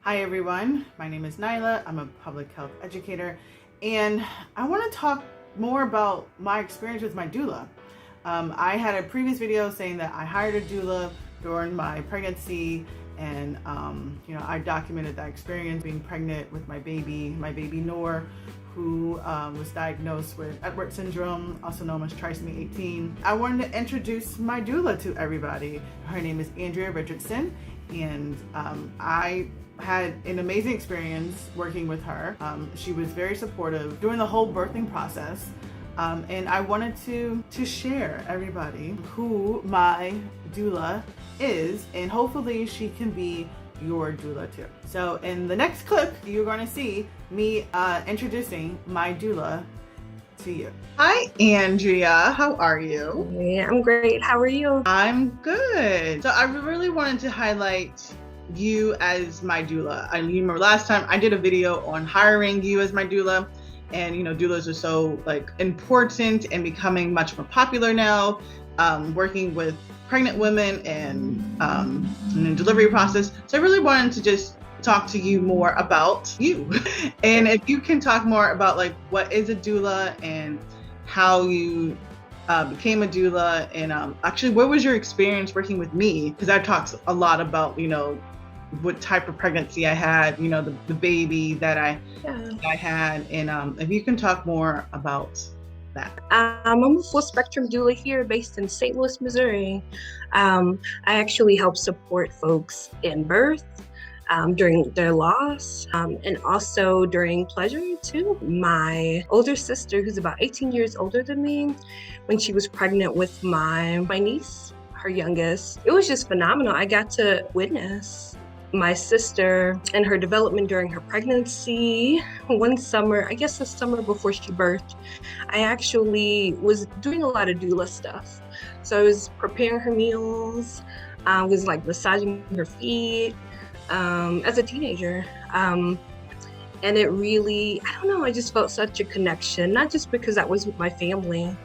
Hi everyone, my name is Nyla. I'm a public health educator and I want to talk more about my experience with my doula. I had a previous video saying that I hired a doula during my pregnancy and I documented that experience being pregnant with my baby Noor, who was diagnosed with Edwards syndrome, also known as Trisomy 18. I wanted to introduce my doula to everybody. Her name is Andrea Richardson, and I had an amazing experience working with her. She was very supportive during the whole birthing process. And I wanted to share everybody who my doula is, and hopefully she can be your doula too. So in the next clip, you're going to see me introducing my doula to you. Hi, Andrea. How are you? Yeah, I'm great. How are you? I'm good. So I really wanted to highlight you as my doula. I remember last time I did a video on hiring you as my doula, and doulas are so important and becoming much more popular now, working with pregnant women and in the delivery process. So I really wanted to just talk to you more about you and if you can talk more about what is a doula and how you became a doula, and actually what was your experience working with me, because I talked a lot about what type of pregnancy I had, the baby that I had, and if you can talk more about that. I'm a full spectrum doula here based in St. Louis, Missouri. I actually help support folks in birth, during their loss, and also during pleasure too. My older sister, who's about 18 years older than me, when she was pregnant with my niece, her youngest, it was just phenomenal. I got to witness my sister and her development during her pregnancy. One summer, I guess the summer before she birthed, I actually was doing a lot of doula stuff. So I was preparing her meals, I was massaging her feet as a teenager. And it really, I don't know, I just felt such a connection, not just because that was with my family,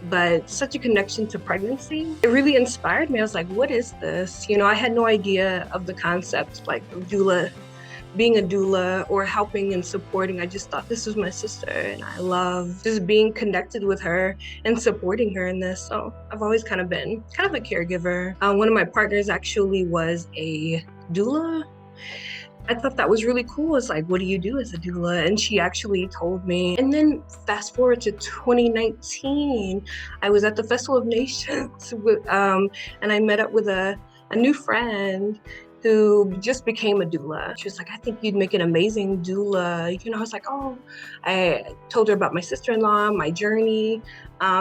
but such a connection to pregnancy. It really inspired me. I was like, what is this? I had no idea of the concept, of doula, being a doula or helping and supporting. I just thought this was my sister, and I love just being connected with her and supporting her in this. So I've always kind of been a caregiver. One of my partners actually was a doula. I thought that was really cool. It's what do you do as a doula? And she actually told me. And then fast forward to 2019, I was at the Festival of Nations and I met up with a new friend who just became a doula. She was like, I think you'd make an amazing doula. I was like, oh, I told her about my sister-in-law, my journey,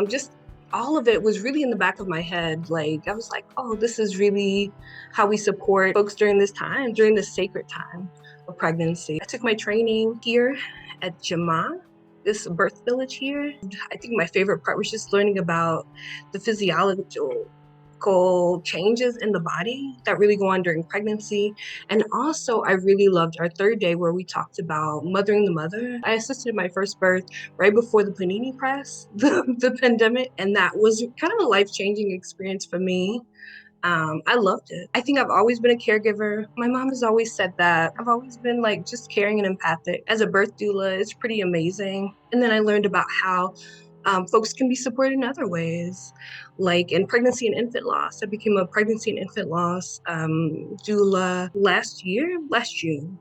just all of it was really in the back of my head. I was like, oh, this is really how we support folks during this time, during this sacred time of pregnancy. I took my training here at Jama, this birth village here. I think my favorite part was just learning about the physiological changes in the body that really go on during pregnancy. And also I really loved our third day where we talked about mothering the mother. I assisted my first birth right before the panini press, the pandemic, and that was kind of a life-changing experience for me. I loved it. I think I've always been a caregiver. My mom has always said that. I've always been just caring and empathic. As a birth doula, it's pretty amazing. And then I learned about how folks can be supported in other ways, like in pregnancy and infant loss. I became a pregnancy and infant loss doula last June.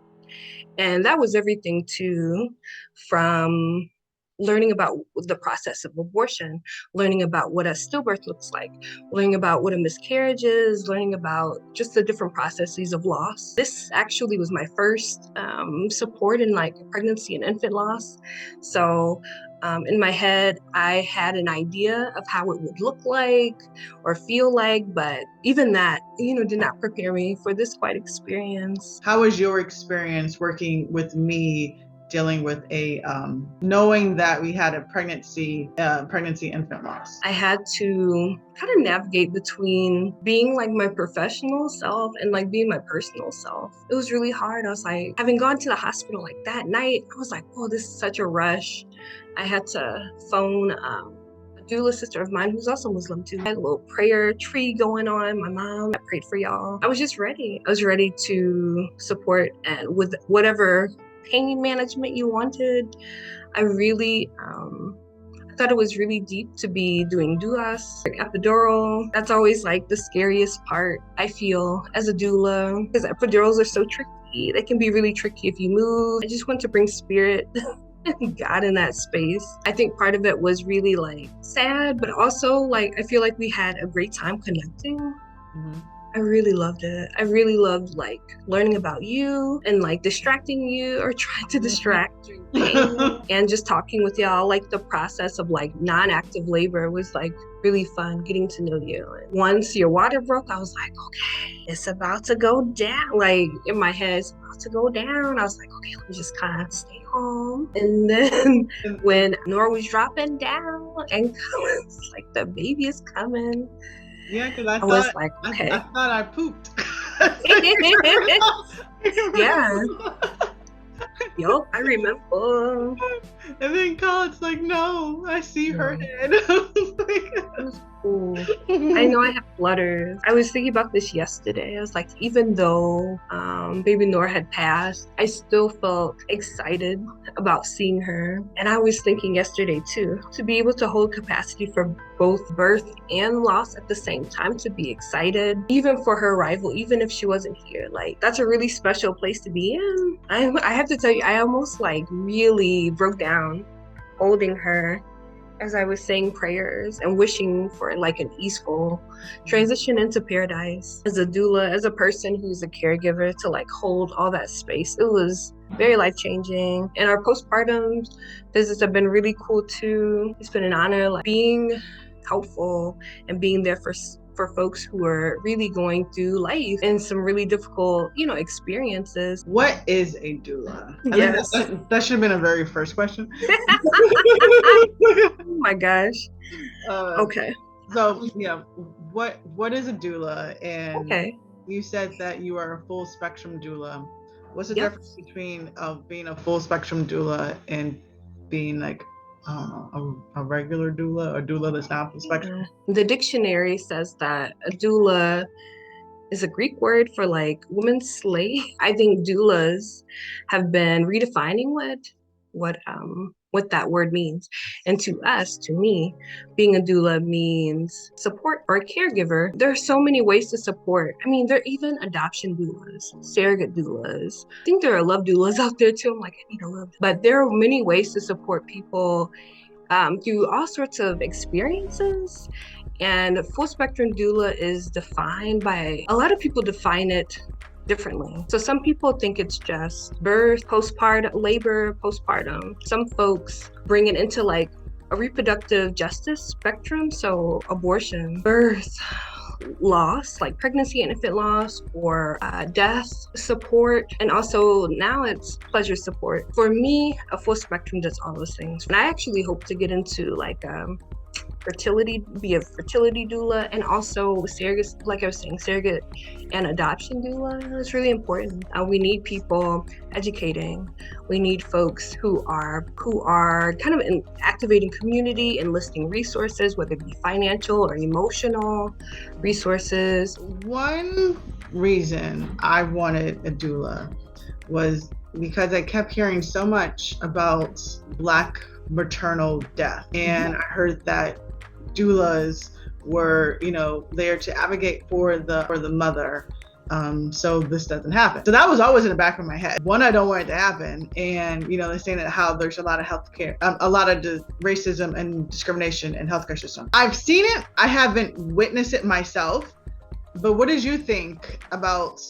And that was everything too, from learning about the process of abortion, learning about what a stillbirth looks like, learning about what a miscarriage is, learning about just the different processes of loss. This actually was my first support in pregnancy and infant loss. So in my head, I had an idea of how it would look like or feel like, but even that, did not prepare me for this quite experience. How was your experience working with me, dealing with a knowing that we had a pregnancy infant loss? I had to kind of navigate between being my professional self and being my personal self. It was really hard. I was having gone to the hospital that night, I was oh, this is such a rush. I had to phone a doula sister of mine who's also Muslim too. I had a little prayer tree going on. My mom, I prayed for y'all. I was just ready. I was ready to support and with whatever pain management you wanted. I really I thought it was really deep to be doing doulas, like epidural. That's always like the scariest part, I feel, as a doula, because epidurals are so tricky. They can be really tricky if you move. I just want to bring spirit and God in that space. I think part of it was really like sad, but also like I feel like we had a great time connecting. Mm-hmm. I really loved it. I really loved like learning about you and like distracting you or trying to distract during pain and just talking with y'all. Like the process of like non-active labor was like really fun, getting to know you. And once your water broke, I was like, okay, it's about to go down. Like in my head, it's about to go down. I was like, okay, let me just kind of stay home. And then when Nora was dropping down and it's like the baby is coming. Yeah, because I was like, okay. I thought I pooped. Yeah. Yo, I remember. And then Colin's like, no, I see her head. It was cool. I know I have flutters. I was thinking about this yesterday. I was like, even though baby Nora had passed, I still felt excited about seeing her. And I was thinking yesterday too, to be able to hold capacity for both birth and loss at the same time, to be excited, even for her arrival, even if she wasn't here. Like, that's a really special place to be in. I have to tell you, I almost like really broke down holding her as I was saying prayers and wishing for like an easeful transition into paradise. As a doula, as a person who's a caregiver, to like hold all that space, it was very life-changing. And our postpartum visits have been really cool too. It's been an honor, like being helpful and being there for folks who are really going through life and some really difficult, experiences. What is a doula? Yes. That should have been a very first question. Oh my gosh. Okay. So yeah, what is a doula? And okay. You said that you are a full spectrum doula. What's the Yep. difference between being a full spectrum doula and being like a regular doula, or doula that's not full spectrum? The dictionary says that a doula is a Greek word for like woman's slave. I think doulas have been redefining what that word means. And to me, being a doula means support or a caregiver. There are so many ways to support. I mean, there are even adoption doulas, surrogate doulas. I think there are love doulas out there too. I'm like, I need a love. But there are many ways to support people through all sorts of experiences. And full spectrum doula is defined by, a lot of people define it differently. So some people think it's just birth, postpartum, labor, postpartum. Some folks bring it into like a reproductive justice spectrum. So abortion, birth, loss, like pregnancy and infant loss, or death support. And also now it's pleasure support. For me, a full spectrum does all those things. And I actually hope to get into like be a fertility doula, and also surrogate, like I was saying, surrogate and adoption doula. It's really important. We need people educating. We need folks who are kind of activating community, enlisting resources, whether it be financial or emotional resources. One reason I wanted a doula was because I kept hearing so much about Black maternal death, and I heard that doulas were, there to advocate for the mother, so this doesn't happen. So that was always in the back of my head. One, I don't want it to happen, and they're saying that how there's a lot of healthcare, a lot of racism and discrimination in healthcare system. I've seen it. I haven't witnessed it myself. But what did you think about,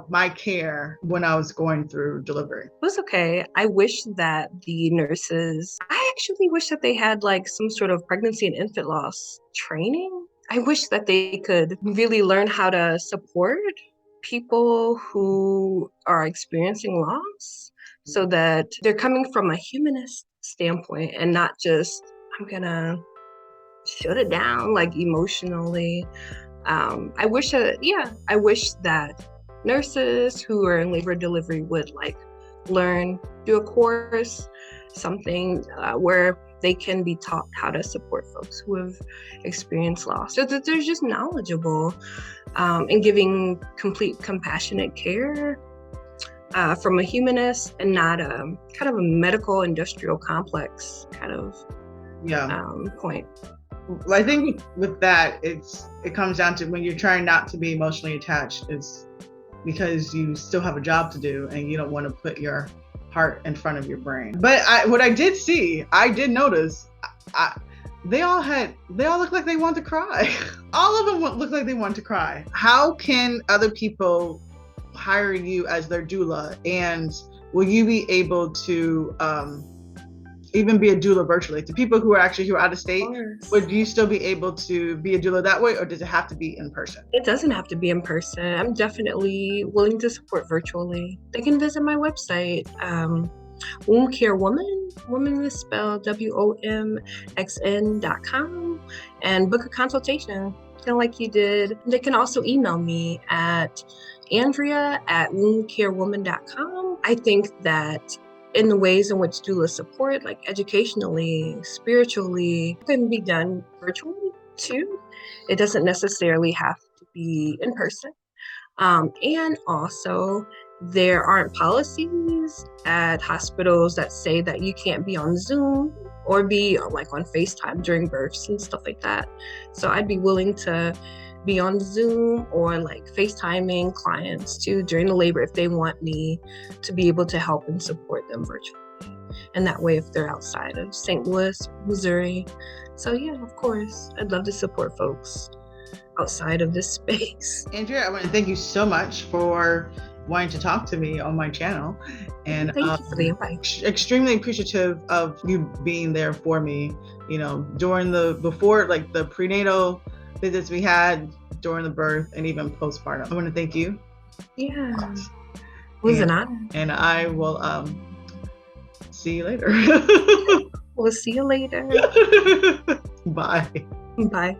my care when I was going through delivery? It was okay. I wish that the nurses, I actually wish that they had like some sort of pregnancy and infant loss training. I wish that they could really learn how to support people who are experiencing loss, so that they're coming from a humanist standpoint and not just, I'm gonna shut it down like emotionally. I wish that nurses who are in labor delivery would like learn, do a course, something where they can be taught how to support folks who have experienced loss, so that they're just knowledgeable and giving complete compassionate care from a humanist and not a kind of a medical industrial complex kind of point. I think with that, it comes down to when you're trying not to be emotionally attached, it's because you still have a job to do and you don't want to put your heart in front of your brain. But what I did see, I did notice, they all looked like they wanted to cry. All of them looked like they wanted to cry. How can other people hire you as their doula, and will you be able to even be a doula virtually to people who are out of state? Would you still be able to be a doula that way, or does it have to be in person? It doesn't have to be in person. I'm definitely willing to support virtually. They can visit my website, Womb Care Woman. Woman is spelled WOMXN.com, and book a consultation, kind of like you did. They can also email me at Andrea@wombcarewoman.com. I think that in the ways in which doula support, like educationally, spiritually, can be done virtually too. It doesn't necessarily have to be in person. And also, there aren't policies at hospitals that say that you can't be on Zoom or be like on FaceTime during births and stuff like that. So I'd be willing to be on Zoom or like FaceTiming clients too during the labor if they want me to be able to help and support them virtually. And that way, if they're outside of St. Louis, Missouri. So yeah, of course, I'd love to support folks outside of this space. Andrea, I want to thank you so much for wanting to talk to me on my channel. And thank you for the invite. Extremely appreciative of you being there for me, during before the prenatal visits we had, during the birth, and even postpartum. I want to thank you. Yeah, it was an honor. And I will see you later. We'll see you later. Bye. Bye.